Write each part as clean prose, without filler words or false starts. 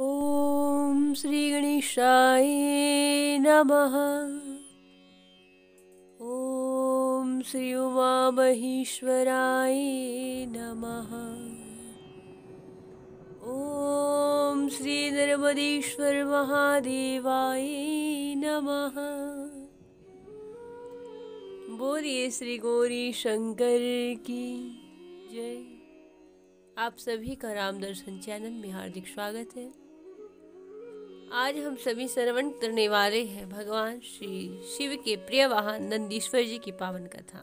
ओम श्री गणेशाय नमः। ओम श्री उमा महेश्वराय नमः। ओम श्री नर्मदेश्वर महादेवाय नमः। बोलिए श्री गौरी शंकर की जय। आप सभी का राम दर्शन चैनल में हार्दिक स्वागत है। आज हम सभी श्रवण करने वाले हैं भगवान श्री शिव के प्रिय वाहन नंदीश्वर जी की पावन कथा।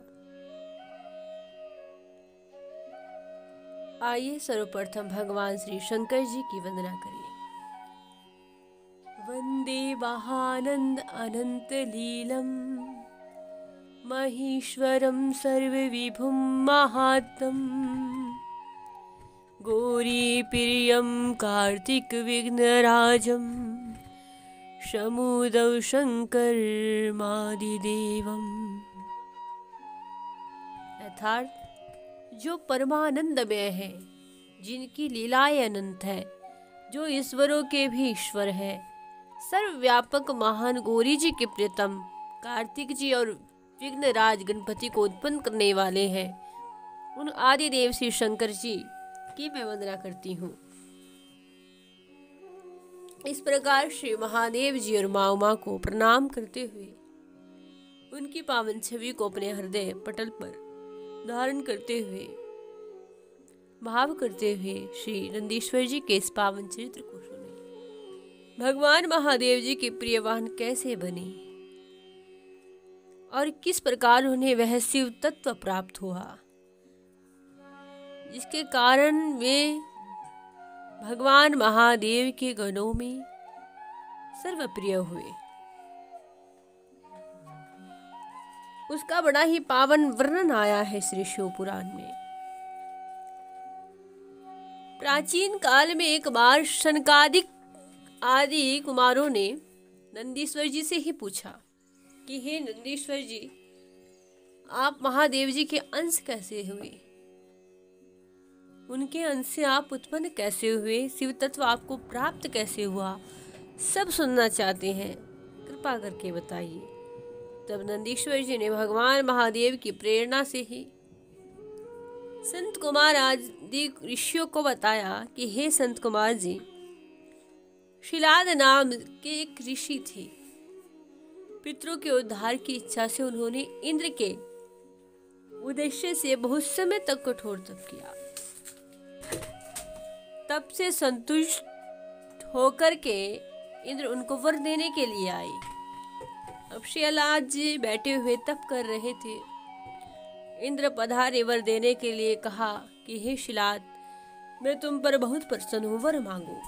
आइए सर्वप्रथम भगवान श्री शंकर जी की वंदना करिए। वंदे महानंद अनंत लीलम महेश्वरम सर्वविभुम महात्म गौरी प्रियं कार्तिक विघ्नराजं शमुदौ शंकर मादिदेवम। अर्थात जो परमानंदमय है, जिनकी लीलाएं अनंत है, जो ईश्वरों के भी ईश्वर है, सर्वव्यापक महान गौरी जी के प्रियतम कार्तिक जी और विघ्नराज गणपति को उत्पन्न करने वाले हैं, उन आदिदेव श्री शंकर जी की मैं वंदना करती हूँ। इस प्रकार श्री महादेव जी और माँ उमा को प्रणाम करते हुए उनकी पावन छवि को अपने हृदय पटल पर धारण करते हुए भाव करते हुए श्री नंदीश्वर जी के इस पावन चरित्र को सुने। भगवान महादेव जी के प्रिय वाहन कैसे बने और किस प्रकार उन्हें वह शिव तत्व प्राप्त हुआ, जिसके कारण वे भगवान महादेव के गणों में सर्वप्रिय हुए। उसका बड़ा ही पावन वर्णन आया है श्री शिव पुराण में। प्राचीन काल में एक बार शनकादिक आदि कुमारों ने नंदीश्वर जी से ही पूछा कि हे नंदीश्वर जी, आप महादेव जी के अंश कैसे हुए, उनके अंश से आप उत्पन्न कैसे हुए, शिव तत्व आपको प्राप्त कैसे हुआ, सब सुनना चाहते हैं, कृपा करके बताइए। तब नंदीश्वर जी ने भगवान महादेव की प्रेरणा से ही संत कुमार आदि ऋषियों को बताया कि हे संत कुमार जी, शिलाद नाम के एक ऋषि थे। पितरों के उद्धार की इच्छा से उन्होंने इंद्र के उद्देश्य से बहुत समय तक कठोर तप किया। तब से संतुष्ट होकर के इंद्र उनको वर देने के लिए आए। अब शिलाद जी बैठे हुए तप कर रहे थे। इंद्र पधारे वर देने के लिए कहा कि हे शिलाद, मैं तुम पर बहुत प्रसन्न हूँ, वर मांगो।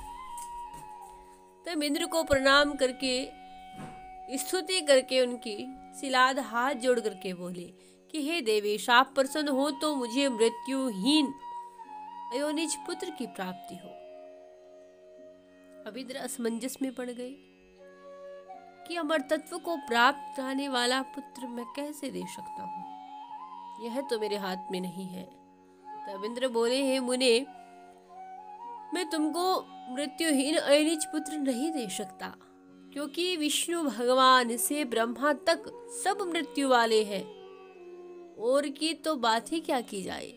तब इंद्र को प्रणाम करके स्तुति करके उनकी शिलाद हाथ जोड़ करके बोले कि हे देवेश, आप प्रसन्न हो तो मुझे मृत्युहीन अयोनिज पुत्र की प्राप्ति हो। अब इंद्र असमंजस में पड़ गए कि अमर तत्व को प्राप्त आने वाला पुत्र मैं कैसे दे सकता हूँ, यह तो मेरे हाथ में नहीं है। तब इंद्र बोले, हे मुने, मैं तुमको मृत्युहीन अयोनिज पुत्र नहीं दे सकता, क्योंकि विष्णु भगवान से ब्रह्मा तक सब मृत्यु वाले हैं, और की तो बात ही क्या की जाए।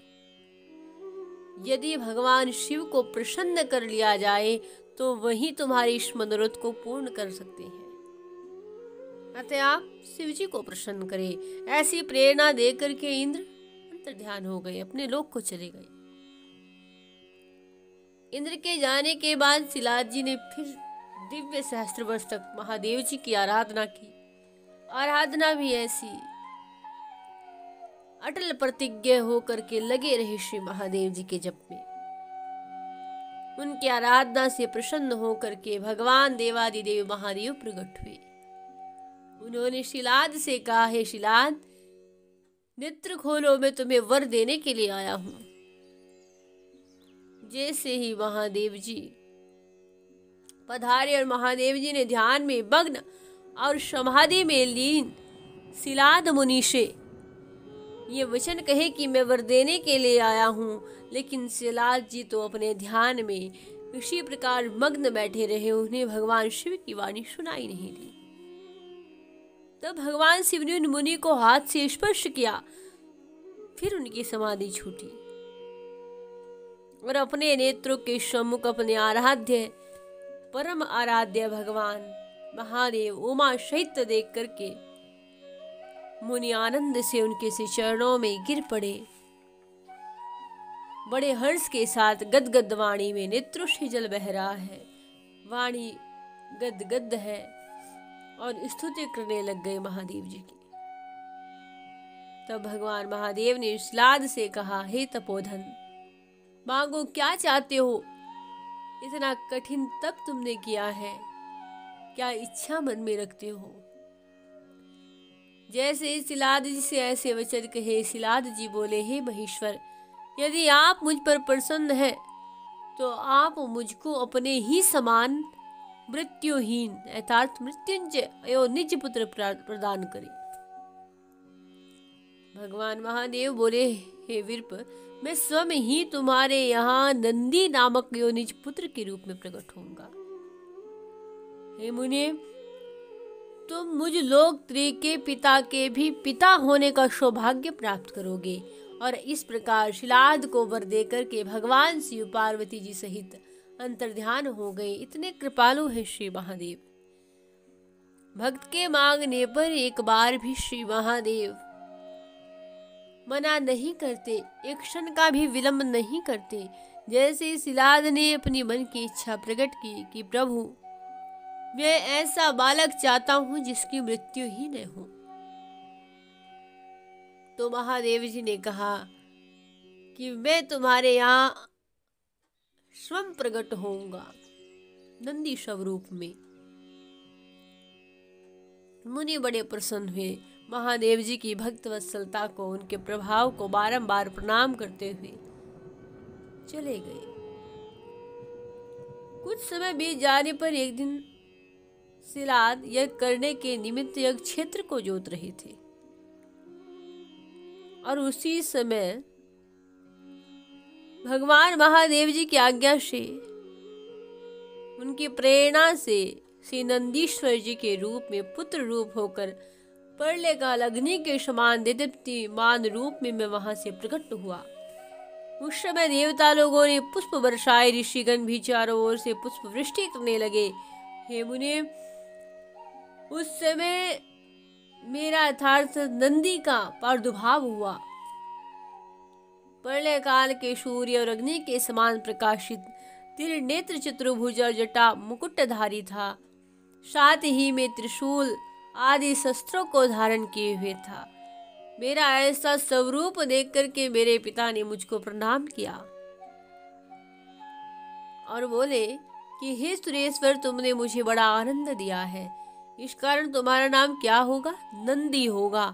यदि भगवान शिव को प्रसन्न कर लिया जाए तो वही तुम्हारी इस मनोरथ को पूर्ण कर सकते हैं। अतः आप शिव जी को प्रसन्न करें। ऐसी प्रेरणा देकर के इंद्र अंतर ध्यान हो गए, अपने लोक को चले गए। इंद्र के जाने के बाद शिलाद जी ने फिर दिव्य सहस्त्र वर्ष तक महादेव जी की आराधना की। आराधना भी ऐसी अटल प्रतिज्ञ होकर के लगे रहे श्री महादेव जी के जप में। उनकी आराधना से प्रसन्न होकर के भगवान देवादिदेव महादेव प्रकट हुए। उन्होंने शिलाद से कहा, हे शिलाद, नेत्र खोलो, मैं तुम्हें वर देने के लिए आया हूं। जैसे ही महादेव जी पधारे और महादेव जी ने ध्यान में मग्न और समाधि में लीन शिलाद मुनि से ये वचन कहे कि मैं वर देने के लिए आया हूँ, लेकिन शिलाद जी तो अपने ध्यान में इसी प्रकार मग्न बैठे रहे, उन्हें भगवान शिव की वाणी सुनाई नहीं दी। तब भगवान शिव ने उन मुनि को हाथ से स्पर्श किया, फिर उनकी समाधि छूटी और अपने नेत्रों के सम्मुख अपने आराध्य, परम आराध्य भगवान महादेव उमा सहित देख करके मुनि आनंद से उनके से चरणों में गिर पड़े। बड़े हर्ष के साथ गदगद वाणी में नेत्रों से जल बह रहा है, वाणी गदगद है और स्तुति करने लग गए महादेव जी की। तब भगवान महादेव ने श्लाद से कहा, हे तपोधन, मांगो क्या चाहते हो? इतना कठिन तप तुमने किया है, क्या इच्छा मन में रखते हो? जैसे शिलाद जी से ऐसे वचन कहे, शिलाद जी बोले, हे महेश्वर, यदि आप मुझ पर प्रसन्न हैं तो आप मुझको अपने ही समान मृत्युहीन अर्थात मृत्युंजय एवं निज पुत्र प्रदान करें। भगवान महादेव बोले, हे विरप, मैं स्वयं ही तुम्हारे यहाँ नंदी नामक योनिज पुत्र के रूप में प्रकट होऊंगा। हे मुने, तुम मुझ लोक त्रय के पिता के भी पिता होने का सौभाग्य प्राप्त करोगे। और इस प्रकार शिलाद को वर देकर के भगवान शिव पार्वती जी सहित अंतर्ध्यान हो गए। इतने कृपालु है श्री महादेव। भक्त के मांगने पर एक बार भी श्री महादेव मना नहीं करते, एक क्षण का भी विलंब नहीं करते। जैसे शिलाद ने अपनी मन की इच्छा प्रकट की कि प्रभु, मैं ऐसा बालक चाहता हूं जिसकी मृत्यु ही न हो, तो महादेव जी ने कहा कि मैं तुम्हारे यहाँ स्वयं प्रकट होऊंगा नंदी स्वरूप में। मुनि बड़े प्रसन्न हुए, महादेव जी की भक्त वत्सलता को, उनके प्रभाव को बारंबार प्रणाम करते हुए चले गए। कुछ समय बीत जाने पर एक दिन शिलाद यज्ञ करने के निमित्त यज्ञ क्षेत्र को जोत रहे थे और उसी समय भगवान महादेव जी की आज्ञा से, उनकी प्रेरणा से श्री नंदीश्वर जी के रूप में पुत्र रूप होकर प्रलय काल अग्नि के समान दीप्तिमान रूप में मैं वहां से प्रकट हुआ। उस समय देवता लोगों ने पुष्प वर्षाए, ऋषिगण भी चारों ओर से पुष्प वृष्टि करने लगे। हे मुने, उस समय मेरा यथार्थ नंदी का प्रादुर्भाव हुआ। प्रलय काल के सूर्य और अग्नि के समान प्रकाशित त्रिनेत्र चतुर्भुज और जटा मुकुटधारी था। साथ ही में त्रिशूल आदि शस्त्रों को धारण किए हुए था। मेरा ऐसा स्वरूप देख करके मेरे पिता ने मुझको प्रणाम किया और बोले कि हे सुरेश्वर, तुमने मुझे बड़ा आनंद दिया है, इस कारण तुम्हारा नाम क्या होगा? नंदी होगा।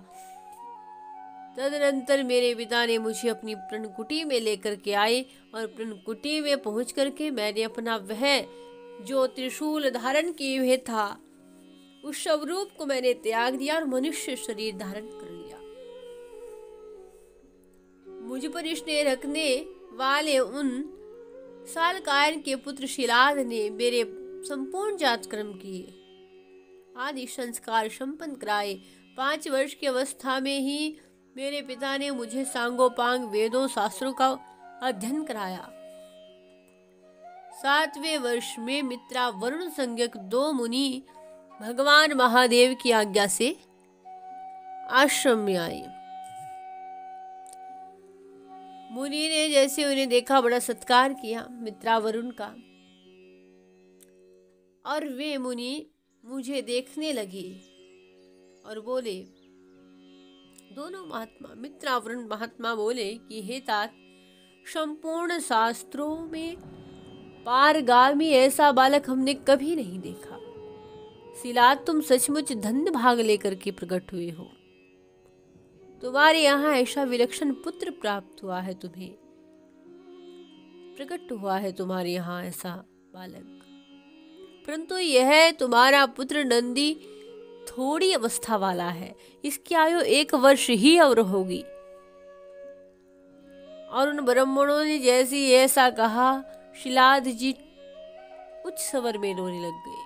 तदनंतर मेरे पिता ने मुझे अपनी प्रणकुटी में लेकर के आए और प्रणकुटी में पहुंच करके मैंने अपना वह जो त्रिशूल धारण किए हुए था उस स्वरूप को मैंने त्याग दिया और मनुष्य शरीर धारण कर लिया। मुझ पर स्नेह रखने वाले उन सालकायन के पुत्र शिलाद ने मेरे संपूर्ण जातकर्म किए, आदि संस्कार संपन्न कराए। 5 वर्ष की अवस्था में ही मेरे पिता ने मुझे सांगोपांग वेदों शास्त्रों का अध्ययन कराया। 7वें वर्ष में मित्रा वरुण संज्ञक 2 मुनि भगवान महादेव की आज्ञा से आश्रम में आए। मुनि ने जैसे उन्हें देखा बड़ा सत्कार किया मित्रा वरुण का, और वे मुनि मुझे देखने लगे और बोले, दोनों महात्मा मित्रा वरुण महात्मा बोले कि हे तात, संपूर्ण शास्त्रों में पारगामी ऐसा बालक हमने कभी नहीं देखा। शिलाद, तुम सचमुच धन्य भाग लेकर के प्रकट हुए हो। तुम्हारे यहाँ ऐसा विलक्षण पुत्र प्राप्त हुआ है, तुम्हें प्रकट हुआ है तुम्हारे यहाँ ऐसा बालक। परंतु यह तुम्हारा पुत्र नंदी थोड़ी अवस्था वाला है, इसकी आयु 1 वर्ष ही और होगी। और उन ब्राह्मणों ने जैसे ऐसा कहा, शिलाद जी उच्च स्वर में रोने लग गए।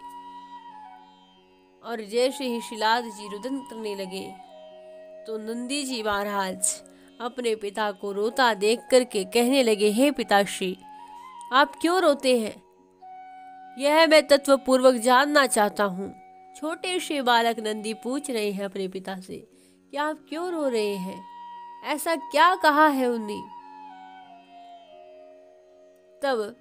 और जैसे ही शिलाद जी रुदन करने लगे तो नंदी जी महाराज अपने पिता को रोता देख करके कहने लगे, हे पिताश्री, आप क्यों रोते हैं? यह मैं तत्व पूर्वक जानना चाहता हूँ। छोटे से बालक नंदी पूछ रहे हैं अपने पिता से कि आप क्यों रो रहे हैं, ऐसा क्या कहा है उन्हें? तब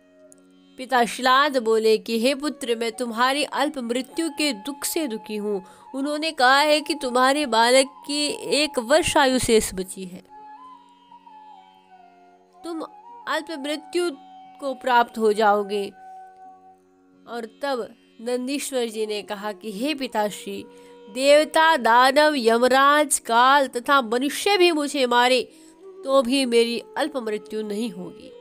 पिता शिलाद बोले कि हे पुत्र, मैं तुम्हारी अल्प मृत्यु के दुख से दुखी हूँ। उन्होंने कहा है कि तुम्हारे बालक की 1 वर्ष आयु शेष बची है, तुम अल्प मृत्यु को प्राप्त हो जाओगे। और तब नंदीश्वर जी ने कहा कि हे पिताश्री, देवता, दानव, यमराज, काल तथा मनुष्य भी मुझे मारे तो भी मेरी अल्प मृत्यु नहीं होगी।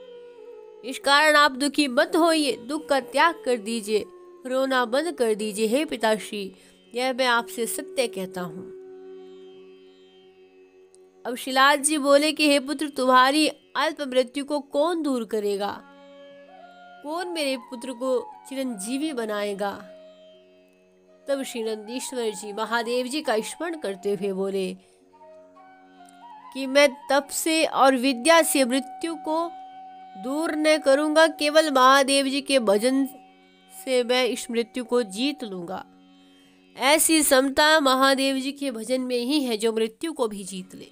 इस कारण आप दुखी मत होइए, दुख का त्याग कर दीजिए, रोना बंद कर दीजिए। हे पिताश्री, यह मैं आपसे सत्य कहता हूँ। अब शिलाद जी बोले कि हे पुत्र, तुम्हारी अल्प मृत्यु को कौन दूर करेगा? कौन मेरे पुत्र को चिरंजीवी बनाएगा? तब श्री नंदीश्वर जी महादेव जी का स्मरण करते हुए बोले कि मैं तप से और विद्या से मृत्यु को दूर न करूंगा, केवल महादेव जी के भजन से मैं इस मृत्यु को जीत लूंगा। ऐसी समता महादेव जी के भजन में ही है जो मृत्यु को भी जीत ले।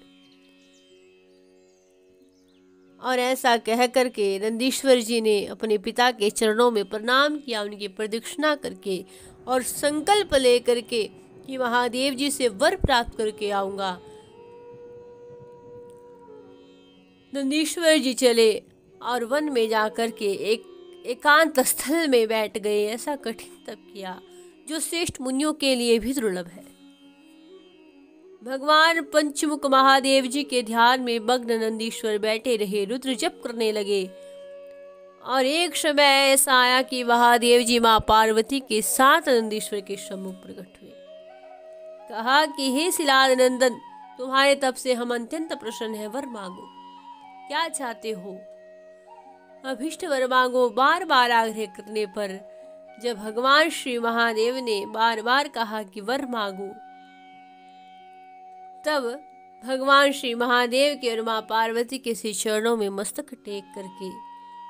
और ऐसा कह करके नंदीश्वर जी ने अपने पिता के चरणों में प्रणाम किया, उनकी प्रदक्षिणा करके और संकल्प ले करके कि महादेव जी से वर प्राप्त करके आऊंगा। नंदीश्वर जी चले और वन में जाकर के एक एकांत स्थल में बैठ गए। ऐसा कठिन तप किया जो श्रेष्ठ मुनियों के लिए भी दुर्लभ है। भगवान पंचमुख महादेव जी के ध्यान में मग्न नंदीश्वर बैठे रहे, रुद्र जप करने लगे। और एक समय ऐसा आया कि महादेव जी माँ पार्वती के साथ नंदीश्वर के सम्मुख प्रकट हुए। कहा कि हे शिलाद नंदन, तुम्हारे तप से हम अत्यंत प्रसन्न हैं, वर मांगो, क्या चाहते हो? अभिष्ट वर मांगो। बार बार आग्रह करने पर जब भगवान श्री महादेव ने बार बार कहा कि वर मांगो, तब भगवान श्री महादेव के और माँ पार्वती के श्री चरणों में मस्तक टेक करके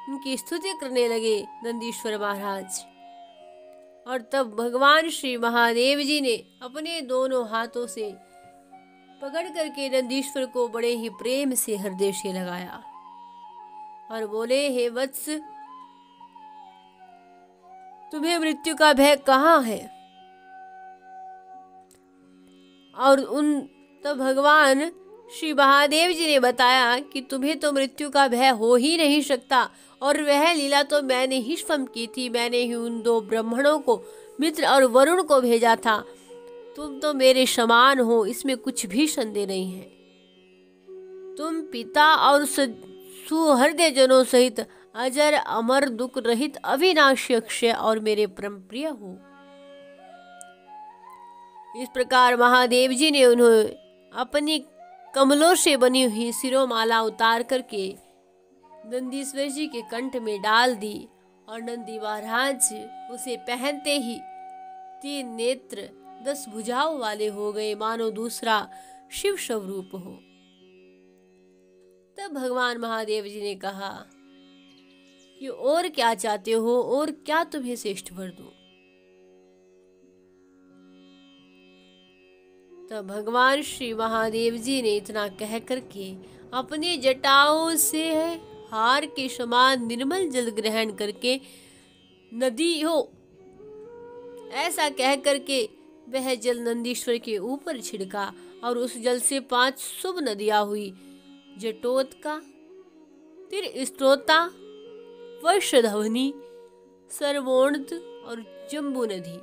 उनकी स्तुति करने लगे नंदीश्वर महाराज। और तब भगवान श्री महादेव जी ने अपने दोनों हाथों से पकड़ करके नंदीश्वर को बड़े ही प्रेम से हृदय से लगाया और बोले, हे वत्स, तुम्हें मृत्यु का भय कहाँ है? और तब भगवान श्री महादेव जी ने बताया कि तुम्हें तो मृत्यु का भय हो ही नहीं सकता, और वह लीला तो मैंने ही स्वयं की थी। मैंने ही उन 2 ब्राह्मणों को, मित्र और वरुण को भेजा था। तुम तो मेरे समान हो, इसमें कुछ भी संदेह नहीं है। तुम पिता और सुहृदय जनों सहित अजर अमर दुख रहित अविनाशी अक्षय और मेरे परम प्रिय हो। इस प्रकार महादेव जी ने उन्हें अपनी कमलों से बनी हुई शिरोमाला उतार करके नंदीश्वर जी के कंठ में डाल दी। और नंदी महाराज उसे पहनते ही 3 नेत्र 10 भुजाओं वाले हो गए, मानो दूसरा शिव स्वरूप हो। तब भगवान महादेव जी ने कहा कि और क्या चाहते हो, और क्या तुम्हें श्रेष्ठ वर दूं? तब भगवान श्री महादेव जी ने इतना कह करके अपने जटाओं से हार के समान निर्मल जल ग्रहण करके नदी हो, ऐसा कह करके वह जल नंदीश्वर के ऊपर छिड़का और उस जल से 5 शुभ नदियां हुई। जटोत्का, तिरस्त्रोता, वर्षधवनी, सर्वोणत और जम्बू नदी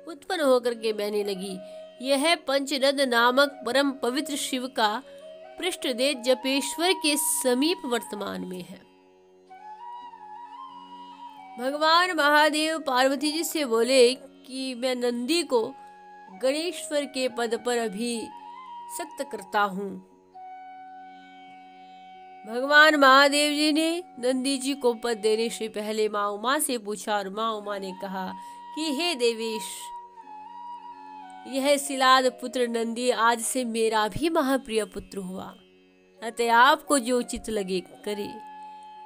उत्पन्न होकर के बहने लगी। यह पंचनद नामक परम पवित्र शिव का पृष्ठदेश जपेश्वर के समीप वर्तमान में है। भगवान महादेव पार्वती जी से बोले कि मैं नंदी को गणेश्वर के पद पर अभी सक्त करता हूँ। भगवान महादेव जी ने नंदी जी को पद देने से पहले माँ उमा से पूछा और माँ उमा ने कहा कि हे देवेश, यह सिलाद पुत्र नंदी आज से मेरा भी महाप्रिय पुत्र हुआ, अतः आपको जो उचित लगे करे।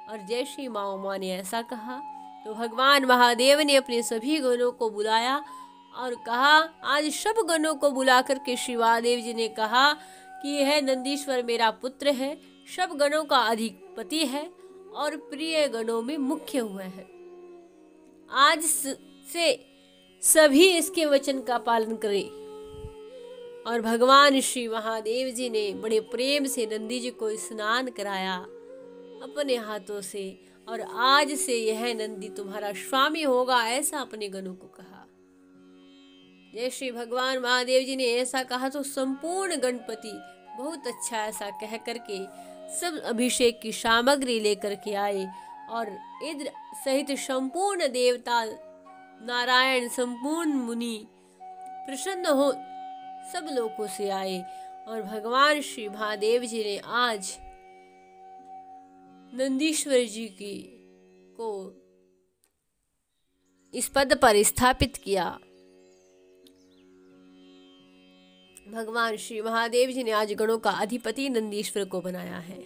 और जैसे माँ उमा ने ऐसा कहा तो भगवान महादेव ने अपने सभी गणों को बुलाया और कहा, आज सब गणों को बुला करके श्री महादेव जी ने कहा कि यह नंदीश्वर मेरा पुत्र है, सब गणों का अधिपति है और प्रिय गणों में मुख्य हुआ है। आज से सभी इसके वचन का पालन करें। और भगवान श्री महादेव जी ने बड़े प्रेम से नंदी जी को स्नान कराया अपने हाथों से, और आज से यह नंदी तुम्हारा स्वामी होगा, ऐसा अपने गणों को कहा। जय श्री भगवान महादेव जी ने ऐसा कहा तो संपूर्ण गणपति बहुत अच्छा ऐसा कह करके सब अभिषेक की सामग्री लेकर के आए और इंद्र सहित संपूर्ण देवता, नारायण, संपूर्ण मुनि प्रसन्न हो सब लोगों से आए। और भगवान श्री महादेव जी ने आज नंदीश्वर जी को इस पद पर स्थापित किया। भगवान श्री महादेव जी ने आज गणों का अधिपति नंदीश्वर को बनाया है।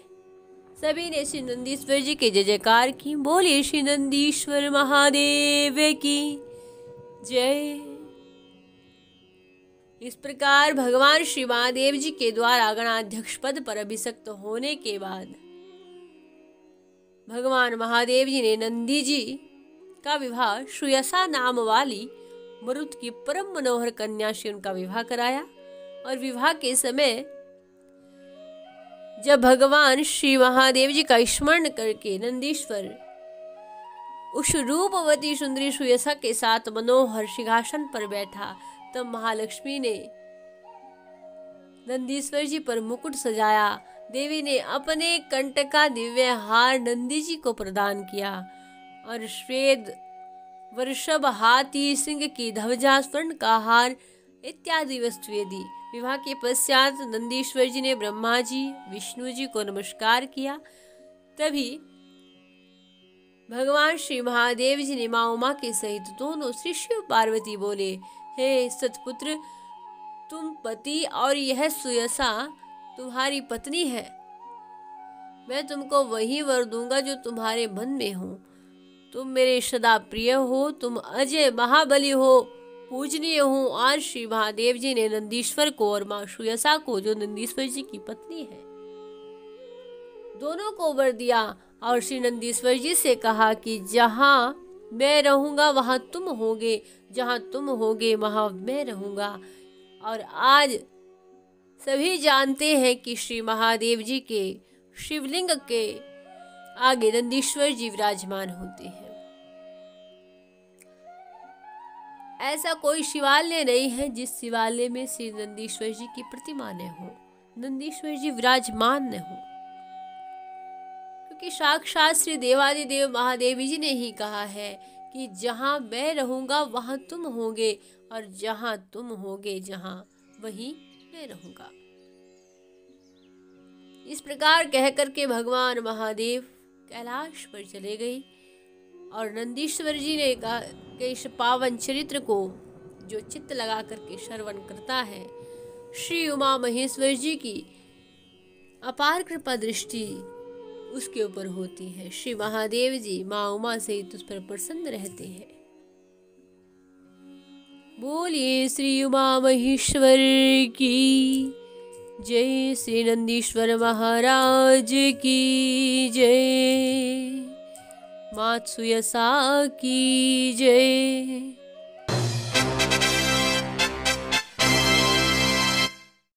सभी ने श्री नंदीश्वर जी के जय जयकार की। बोलिए श्री नंदीश्वर महादेव की जय। इस प्रकार भगवान श्री महादेव जी के द्वारा गणाध्यक्ष पद पर अभिषिक्त होने के बाद भगवान महादेव जी ने नंदी जी का विवाह सुयसा नाम वाली मरुत की परम मनोहर कन्या से उनका विवाह कराया। और विवाह के समय जब भगवान श्री महादेव जी का स्मरण करके नंदीश्वर उस रूपवती सुंदरी सुयसा के साथ मनोहर सिंहासन पर बैठा, तब महालक्ष्मी ने नंदीश्वर जी पर मुकुट सजाया। देवी ने अपने कंठ का दिव्य हार नंदी जी को प्रदान किया और श्वेत वृषभ, हाथी, सिंह की ध्वजा, स्वर्ण का हार इत्यादि वस्तुएं दी। विवाह के पश्चात नंदीश्वर जी ने ब्रह्मा जी, विष्णु जी को नमस्कार किया। तभी भगवान श्री महादेव जी ने माँ उमा के सहित दोनों श्री शिव पार्वती बोले, हे सतपुत्र, तुम पति और यह सुयसा तुम्हारी पत्नी है। मैं तुमको वही वर दूंगा जो तुम्हारे मन में हो। तुम मेरे सदा प्रिय हो, तुम अजय महाबली हो, पूजनीय हो। आज श्री महादेव जी ने नंदीश्वर को और माँ सुयसा को, जो नंदीश्वर जी की पत्नी है, दोनों को वर दिया और श्री नंदीश्वर जी से कहा कि जहां मैं रहूंगा वहां तुम होगे, जहां तुम होगे वहां मैं रहूंगा। और आज सभी जानते हैं कि श्री महादेव जी के शिवलिंग के आगे नंदीश्वर जी विराजमान होते हैं। ऐसा कोई शिवालय नहीं है जिस शिवालय में श्री नंदीश्वर जी की प्रतिमा न हो, नंदीश्वर जी विराजमान न हो, क्योंकि साक्षात श्री देवादिदेव महादेव जी ने ही कहा है कि जहां मैं रहूंगा वहां तुम होगे, और जहां तुम होगे जहां वहीं मैं रहूंगा। इस प्रकार कह करके भगवान महादेव कैलाश पर चले गए और नंदीश्वर जी ने कहा कि इस पावन चरित्र को जो चित्त लगा करके श्रवण करता है, श्री उमा महेश्वर जी की अपार कृपा दृष्टि उसके ऊपर होती है। श्री महादेव जी माँ उमा सहित उस पर प्रसन्न रहते हैं। बोलिए श्री उमा महेश्वर की जय, श्री नंदीश्वर महाराज की जय, मात सुयसा की जय।